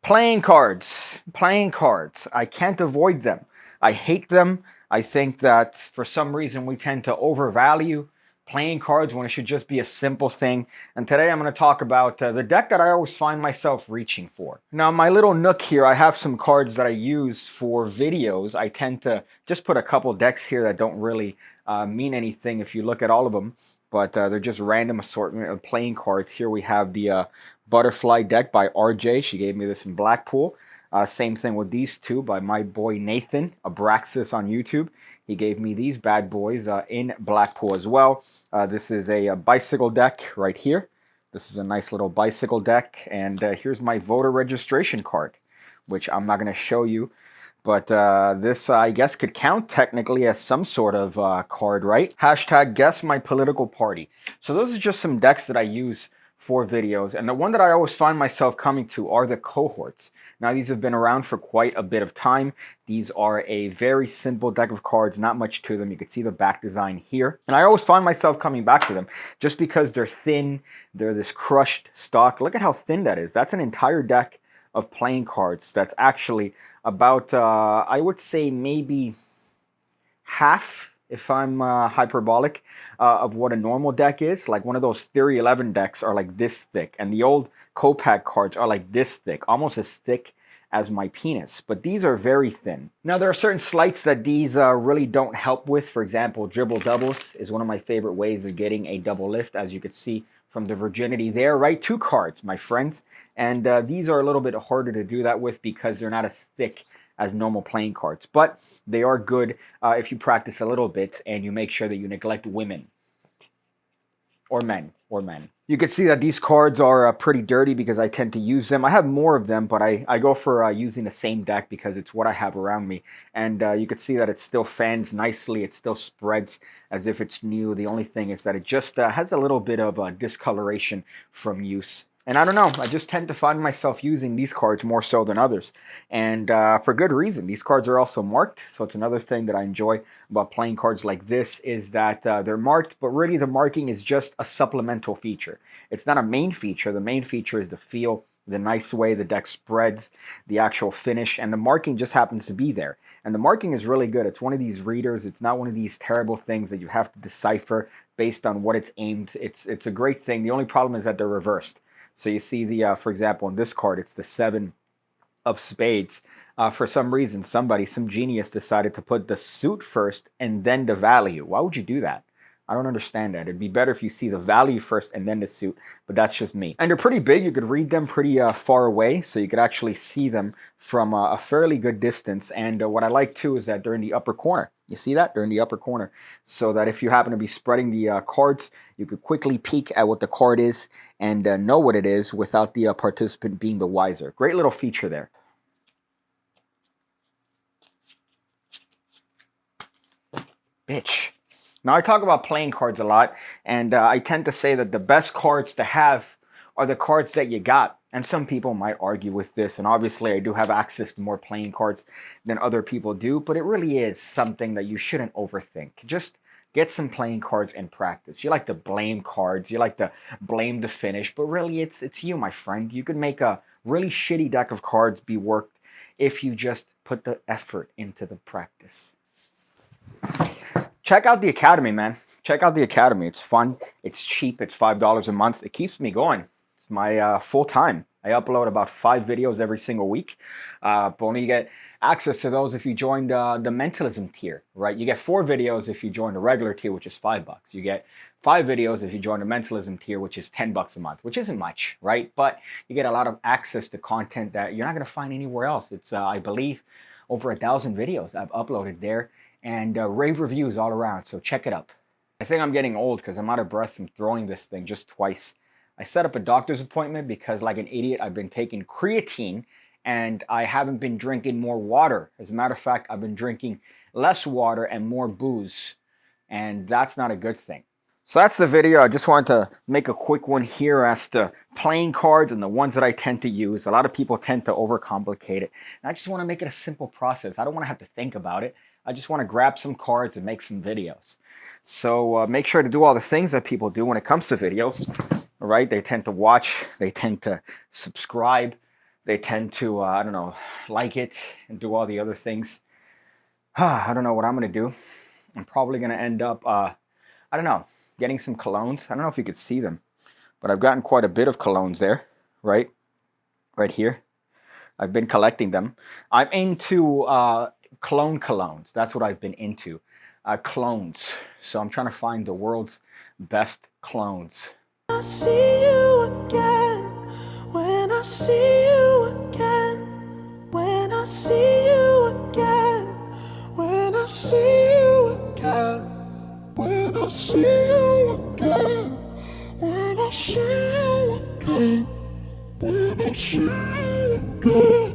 Playing cards. Playing cards. I can't avoid them. I hate them. I think that for some reason we tend to overvalue playing cards when it should just be a simple thing. And today I'm going to talk about the deck that I always find myself reaching for. Now, my little nook here, I have some cards that I use for videos. I tend to just put a couple decks here that don't really mean anything if you look at all of them. But they're just random assortment of playing cards. Here we have the Butterfly deck by RJ. She gave me this in Blackpool. Same thing with these two by my boy Nathan, Abraxas on YouTube. He gave me these bad boys in Blackpool as well. This is a bicycle deck right here. This is a nice little bicycle deck. And here's my voter registration card, which I'm not going to show you. But this, I guess, could count technically as some sort of card, right? Hashtag guess my political party. So those are just some decks that I use for videos. And the one that I always find myself coming to are the cohorts. Now, these have been around for quite a bit of time. These are a very simple deck of cards, not much to them. You can see the back design here. And I always find myself coming back to them just because they're thin. They're this crushed stock. Look at how thin that is. That's an entire deck of playing cards. That's actually about, I would say maybe half, if I'm hyperbolic, of what a normal deck is. Like one of those Theory 11 decks are like this thick, and the old Copac cards are like this thick, almost as thick as my penis. But these are very thin. Now, there are certain slights that these really don't help with. For example, dribble doubles is one of my favorite ways of getting a double lift, as you can see from the virginity there, right? 2 cards, my friends. And these are a little bit harder to do that with because they're not as thick as normal playing cards. But they are good if you practice a little bit and you make sure that you neglect women. Or men. You can see that these cards are pretty dirty because I tend to use them. I have more of them, but I go for using the same deck because it's what I have around me. And you can see that it still fans nicely. It still spreads as if it's new. The only thing is that it just has a little bit of discoloration from use. And I don't know, I just tend to find myself using these cards more so than others. And for good reason. These cards are also marked, so it's another thing that I enjoy about playing cards like this is that they're marked, but really the marking is just a supplemental feature. It's not a main feature. The main feature is the feel, the nice way the deck spreads, the actual finish, and the marking just happens to be there. And the marking is really good. It's one of these readers. It's not one of these terrible things that you have to decipher based on what it's aimed. It's a great thing. The only problem is that they're reversed. So you see the, for example, in this card, it's the 7 of spades. For some reason, some genius decided to put the suit first and then the value. Why would you do that? I don't understand that. It'd be better if you see the value first and then the suit, but that's just me. And they're pretty big. You could read them pretty far away, so you could actually see them from a fairly good distance. And what I like, too, is that they're in the upper corner. You see that? They're in the upper corner. So that if you happen to be spreading the cards, you could quickly peek at what the card is and know what it is without the participant being the wiser. Great little feature there. Bitch. Now, I talk about playing cards a lot, and I tend to say that the best cards to have are the cards that you got. And some people might argue with this, and obviously I do have access to more playing cards than other people do, but it really is something that you shouldn't overthink. Just get some playing cards and practice. You like to blame cards, you like to blame the finish, but really it's you, my friend. You can make a really shitty deck of cards be worked if you just put the effort into the practice. Check out the Academy, man. Check out the Academy. It's fun. It's cheap. It's $5 a month. It keeps me going. It's my full time. I upload about 5 videos every single week. But only you get access to those if you join the mentalism tier, right? You get 4 videos if you join the regular tier, which is $5. You get 5 videos if you join the mentalism tier, which is $10 a month, which isn't much, right? But you get a lot of access to content that you're not going to find anywhere else. It's, I believe, over 1,000 videos I've uploaded there. And rave reviews all around, so check it up. I think I'm getting old because I'm out of breath from throwing this thing just twice. I set up a doctor's appointment because, like an idiot, I've been taking creatine and I haven't been drinking more water. As a matter of fact, I've been drinking less water and more booze, and that's not a good thing. So that's the video. I just wanted to make a quick one here as to playing cards and the ones that I tend to use. A lot of people tend to overcomplicate it, and I just want to make it a simple process. I don't want to have to think about it. I just want to grab some cards and make some videos. So make sure to do all the things that people do when it comes to videos. right? They tend to watch, they tend to subscribe, they tend to, I don't know, like it and do all the other things. I don't know what I'm going to do. I'm probably going to end up, I don't know, getting some colognes. I don't know if you could see them, but I've gotten quite a bit of colognes there, right? Right here. I've been collecting them. I'm into colognes. That's what I've been into. Clones. So I'm trying to find the world's best clones. I see you again, when I see you again, when I see you again, when I see you again, when I see you again, when I see you again, when I see you again.